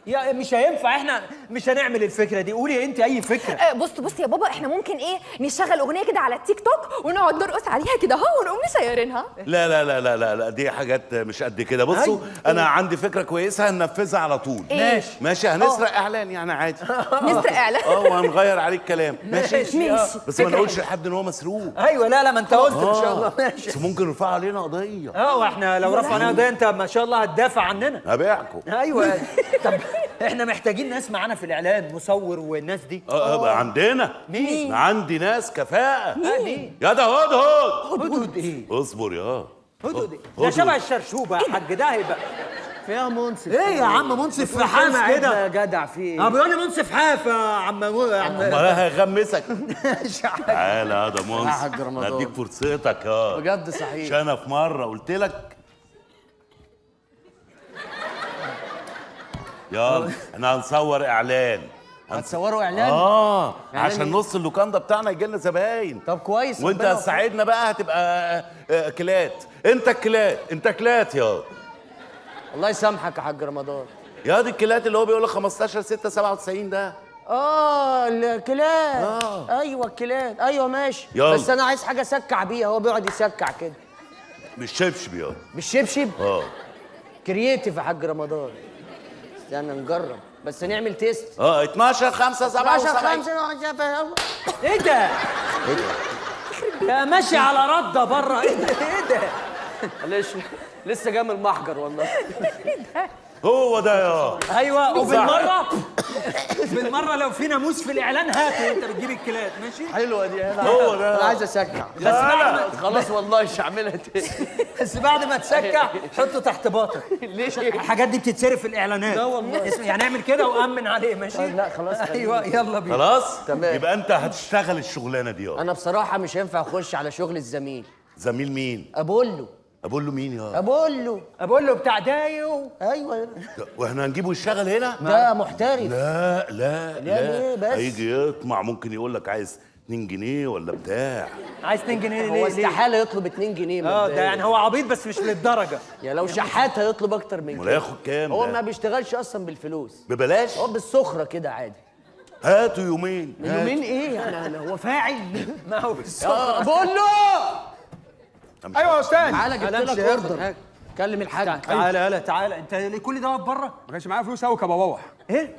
يا مش هينفع، احنا مش هنعمل الفكره دي. قولي انت اي فكره. بص يا بابا، احنا ممكن ايه نشغل اغنيه كده على التيك توك ونقعد نرقص عليها كده اهو ونقوم مشيرينها. لا لا لا لا لا لا، دي حاجات مش قد كده. بصوا انا عندي فكره كويسه هننفذها على طول. إيه؟ ماشي هنسرق اعلان يعني عادي. نسرق اعلان؟ وهنغير عليه الكلام. ماشي بس ما نقولش حلوة. لحد ان هو مسروق. ايوه لا ما انت قلت ان شاء الله. ماشي بس ممكن يرفع علينا قضيه. واحنا لو رفعناها قضيه انت ما شاء الله هتدافع عننا. هبيعكم. ايوه. طب احنا محتاجين ناس معانا في الاعلان، مصور والناس دي. عندنا مين؟ عندي ناس كفاءه. مين؟ يا ده هدهد. هدهد ايه؟ اصبر هدهد ده شبه الشرشوبه يا حاج، ده هيبقى فيها منصف. ايه يا عم منصف حافه ايه ده؟ يا جدع في ايه؟ بيقول لي منصف حافه يا عم. ما هيغمسك. تعالى يا ده يا حاج منصف رمضان. اديك فرصتك يا بجد صحيح. مش انا في مره قلت لك يلا احنا هنصور اعلان. هتصوروا اعلان؟ إعلان عشان إيه؟ نص اللوكاندا بتاعنا يجي لنا زباين. طب كويس. وانت ربنا هتساعدنا بقى، هتبقى كلات. انت الكلات، انت كلات يا الله يسامحك يا حاج رمضان. يا دي الكلات اللي هو بيقول لك 15/6/97 ده. الكلات. ايوه الكلات، ايوه ماشي. يلا. بس انا عايز حاجه اسكع بيها، هو بيقعد يسكع كده. مش شبشب يا بالشبشب؟ كرييتيف يا حاج رمضان. استنى نجرب بس نعمل تيست. 12/5/77. ايه ده؟ ده ماشي على رده بره. ايه ده؟ معلش لسه جاي من المحجر والله. هو ده يا ايوه بالمره لو في ناموس في الاعلان هاته وانت بتجيب الكلات. ماشي حلوه دي. هو ده. انا عايز اسكع بس بعد ما خلاص والله مش هعملها تاني. بس بعد ما تسكع حطه تحت باطك. ليش؟ الحاجات دي بتتصرف في الاعلانات. لا والله. يعني اعمل كده وامن عليه. ماشي. لا خلاص. ايوه يلا بينا. خلاص تمام. يبقى انت هتشتغل الشغلانه دي يا انا بصراحه مش هينفع اخش على شغل الزميل. زميل مين؟ ابولو. اقول له مين يا ابولو بتاع دايو. ايوه واحنا هنجيبه يشتغل هنا؟ ده محترف. لا لا ليه بس؟ هيجي يطمع، ممكن يقول لك عايز 2 جنيه ولا بتاع. عايز 2 جنيه ليه؟ هو استحاله يطلب 2 جنيه. ده يعني هو عبيط بس مش للدرجه. يا لو شحات هيطلب اكتر من امال كده. هياخد كام؟ هو ده ما بيشتغلش اصلا بالفلوس، ببلاش. هو بالسخره كده عادي. هاتوا يومين. يومين ايه يعني؟ هو فاعل. ما هو بالسخره. بقول له ايوه يا استاذ. تعالى جبت لك اوردر. كلم الحاج. تعالى انت ليه كل ده واقف بره؟ ما كانش معايا فلوس اوكى ببوح. ايه؟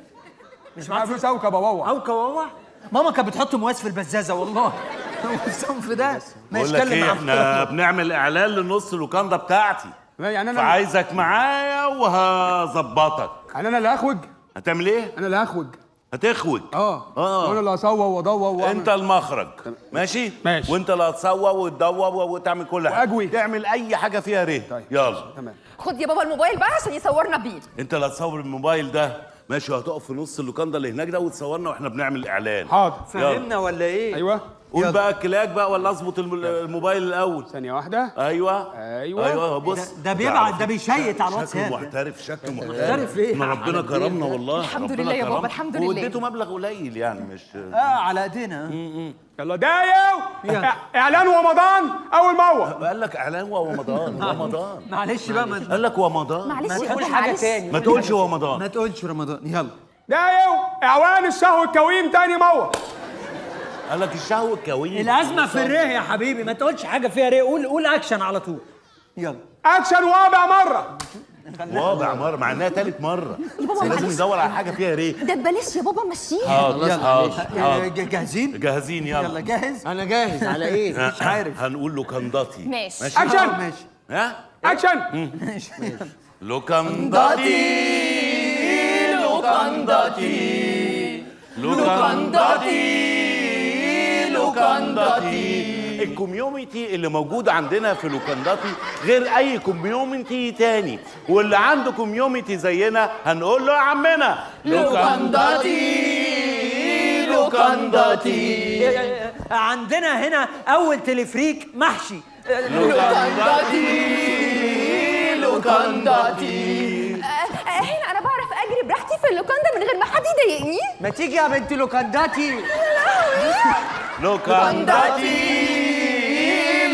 مش معايا فلوس اوكى ببوح. او كواوا. ماما كانت بتحط مواس في البزازه والله. الصنف ده ما بقول لك يتكلم ايه، معاه. احنا بنعمل اعلان للنص اللوكاندا بتاعتي، يعني انا فعايزك معايا وهظبطك. يعني انا اللي هخوج. هتعمل ايه؟ انا اللي هخوج. هتخوج. وانا اللي هصور وادور انت المخرج. ماشي؟ ماشي. وانت اللي هتصور وتدور وتعمل كل حاجه. واجوي. تعمل اي حاجه فيها ريه. طيب. يلا تمام. خد يا بابا الموبايل بقى عشان يصورنا بيه. انت اللي هتصور الموبايل ده. ماشي، وهتقف في نص اللوكاندا اللي هناك ده وتصورنا واحنا بنعمل اعلان. حاضر. فهمنا ولا ايه؟ ايوه. قول بقى كلاك بقى ولا اظبط الموبايل الاول. ثانيه واحده. ايوه بص. ده بيبعت، ده بيشيت على شكله الواتساب. محترف، شكله محترف ايه؟ احنا ربنا كرمنا والله. الحمد ربنا لله يا بابا، كرمنا. الحمد لله. واديته مبلغ قليل يعني مش على ايدينا. يلا دايو. اعلان رمضان اول موه. قال لك اعلان رمضان. معلش بقى قال لك رمضان. معلش ما يا تقول بابا، حاجه معلش. تاني. ما تقولش رمضان. ما تقولش رمضان. يلا دايو اعوان الشهوة الكويم تاني موه. قال لك الشهوة الكويم. الازمه في الريه يا حبيبي، ما تقولش حاجه فيها ريه. قول اكشن على طول. يلا اكشن رابع مره. رابع مرة مع انها تالت مرة. يا بابا بس لازم معلش. ندور على حاجة فيها ريه. ده ببلاش يا بابا، مشيها. حاضر. جاهزين؟ جاهزين يلا جاهز. انا جاهز على ايه؟ مش عارف. هنقول لوكانداتي. ماشي. اكشن. ماشي. ها؟ اكشن. لوكانداتي الكوميونتي اللي موجود عندنا في لوكانداتي غير اي كوميونتي تاني، واللي عنده كوميونتي زينا هنقول له يا عمنا لوكانداتي. عندنا هنا اول تلفريك محشي. لوكانداتي. هنا انا بعرف اجري براحتي في اللوكاندا من غير ما حد يضايقني. ما تيجي يا بنت لوكانداتي.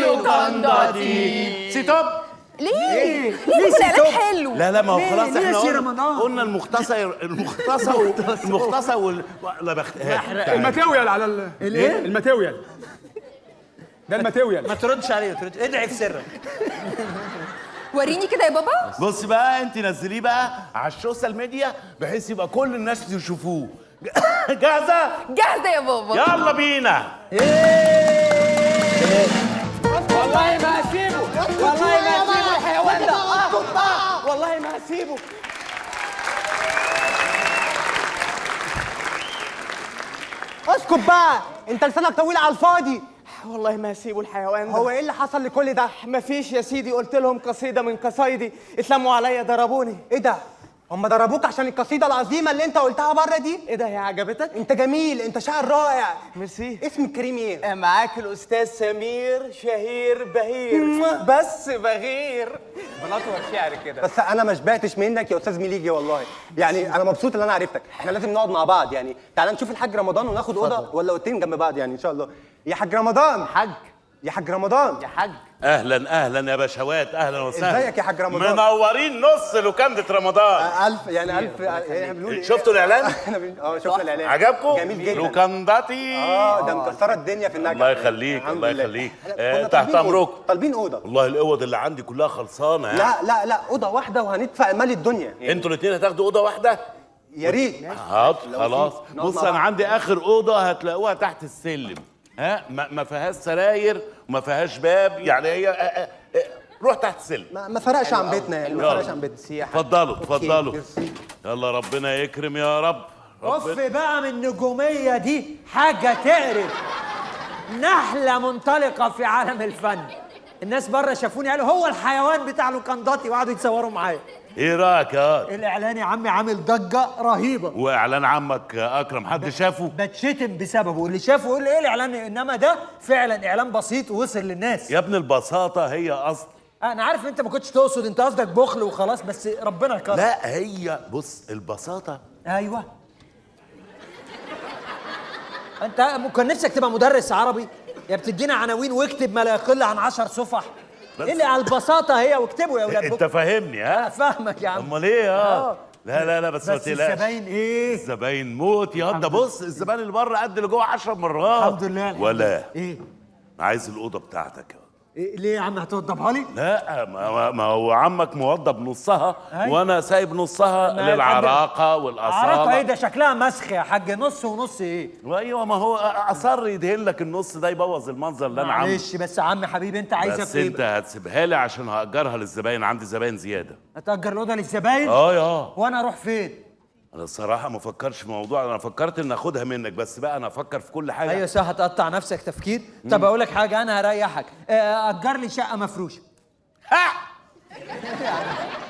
لوكانداتي. سيت اب. ليه؟ ليه كل اعلان حلو؟ لا ما هو خلاص ليه احنا يا سي قلنا رمضان؟ قلنا المختصر لا الماتيريال على الايه؟ الماتيريال ده الماتيريال. ما تردش عليه، ادعي في سرك. وريني كده يا بابا. بص بقى انت نزليه بقى على السوشيال ميديا بحيث يبقى كل الناس يشوفوه. جاهزه؟ جاهزه يا بابا. يلا بينا. والله ما هسيبه، والله ما هسيبه الحيوان ده. والله ما هسيبه. اسكت بقى، انت لسانك طويل على الفاضي. والله ما هسيبوا الحيوان ده. هو ايه اللي حصل لكل ده؟ مفيش يا سيدي، قلت لهم قصيدة من قصايدي، اتلموا عليا ضربوني. ايه ده؟ هم ضربوك عشان القصيده العظيمه اللي انت قلتها بره دي؟ ايه ده، هي عجبتك؟ انت جميل، انت شاعر رائع. ميرسي. اسمك الكريم ايه؟ معاك الاستاذ سمير شهير بهير. بس بغير بنطور شعر كده. بس انا ما شبعتش منك يا استاذ ميليجي والله. يعني انا مبسوط ان انا عرفتك. احنا لازم نقعد مع بعض يعني. تعال نشوف الحاج رمضان وناخد اوضه ولا اوضتين جنب بعض يعني ان شاء الله. يا حاج رمضان. حاج. يا حاج رمضان. يا حاج. اهلا يا باشوات، اهلا وسهلا. ازيك يا حاج رمضان؟ منورين نص لوكانده رمضان. الف يعني الف إيه بنقول إيه؟ شفتوا الاعلان؟ احنا شفنا الاعلان. عجبكم؟ جميل جدا. لوكانداتي. ده مكسره الدنيا في النجع. الله يخليك، الحمد الله لله. يخليك. كنا تحت طالبين امرك. أوضة. طالبين اوضه. والله الاوض اللي عندي كلها خلصانه يعني. لا اوضه واحده وهندفع مال الدنيا يعني. انتوا الاثنين هتاخدوا اوضه واحده؟ يا ريت. حاضر خلاص. نقعد بص مع انا بعض. عندي اخر اوضه هتلاقوها تحت السلم. ها ما فيهاش سراير وما فيهاش باب يعني هي روح تحت السلم. ما فرقش عن بيتنا يعني. ما فرقش عن بيتنا. اتفضلوا. يلا ربنا يكرم يا رب. اوف بقى من النجوميه دي، حاجه تقرف. نحله منطلقه في عالم الفن. الناس بره شافوني قالوا هو الحيوان بتاع لوكانداتي وقعدوا يتصوروا معايا. ايه رايك يا الاعلان يا عمي عامل ضجه رهيبه. واعلان عمك اكرم حد شافه؟ بتشتم بسببه، اللي شافه يقول ايه الاعلان، انما ده فعلا اعلان بسيط ووصل للناس. يا ابن البساطه هي اصل. انا عارف انت ما كنتش تقصد، انت قصدك بخل وخلاص، بس ربنا يكرم. لا هي بص البساطه. ايوه. انت كان نفسك تبقى مدرس عربي يا بتدينا عناوين واكتب ما لا يقل عن 10 صفح. ايه اللي على البساطه هي، واكتبوا يا اولاد. انت فاهمني ها؟ فاهمك يا عم. امال ايه لا بس ما تقلقش. الزباين ايه؟ الزباين موت يا ده. بص الزبائن اللي بره قد اللي جوه 10 مرات. الحمد لله. ولا ايه؟ عايز الاوضه بتاعتك. إيه ليه يا عم هتوضبها لي؟ لا ما هو عمك موضب نصها أيوة. وانا سايب نصها للعراقه والاصاله. عراقه ايه ده؟ شكلها مسخ يا حاج. نص ونص ايه؟ ايوه ما هو اصر يدهن لك النص ده يبوظ المنظر اللي انا عامله. معلش بس يا عم حبيبي انت عايزك بس انت هتسيبها لي عشان هاجرها للزباين، عندي زباين زياده. هتأجر الاوضه للزباين؟ يا وانا اروح فين؟ انا الصراحه ما فكرش في الموضوع، انا فكرت ان اخدها منك بس بقى انا افكر في كل حاجه. ايوه صح، هتقطع نفسك تفكير. طب اقول لك حاجه، انا هريحك. اجر لي شقه مفروشه.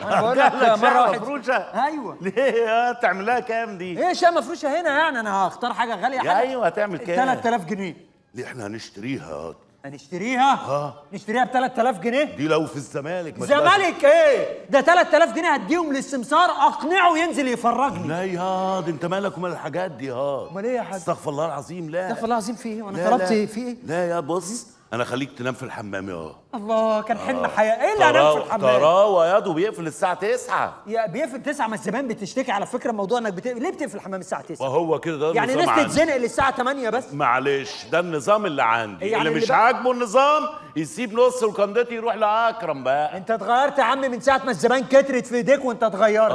انا بقول لك مره واحده مفروشه. ايوه. ليه تعملها كام دي؟ ايه شقه مفروشه هنا يعني؟ انا هختار حاجه غاليه يا حاجه. ايوه هتعمل كام؟ 3000 جنيه. دي احنا هنشتريها. هنشتريها؟ نشتريها ب 3000 جنيه؟ دي لو في الزمالك. زمالك ايه؟ ده 3000 جنيه هديهم للسمسار اقنعه ينزل يفرجني. لا ياض انت مالك ومال الحاجات دي ياض. امال ايه يا حاج؟ استغفر الله العظيم. لا استغفر الله العظيم. في ايه؟ وانا لا طلبت لا. في ايه؟ لا يا بص انا خليك تنام في الحمام يا الله كان حلم حياه. ايه اللي هنام في الحمام؟ تراوى ياض وبيقفل الساعه 9. يا بيقفل 9 ما الزبائن بتشتكي على فكره موضوع انك ليه بتقفل الحمام الساعه 9؟ وهو كده ده يعني النظام ناس عندي. تتزنق للساعه 8 بس؟ معلش ده النظام اللي عندي. يعني اللي مش اللي عاجبه النظام يسيب نص وكندتي يروح لاكرم بقى. انت اتغيرت يا عم من ساعه ما الزبائن كترت في ايديك وانت اتغيرت.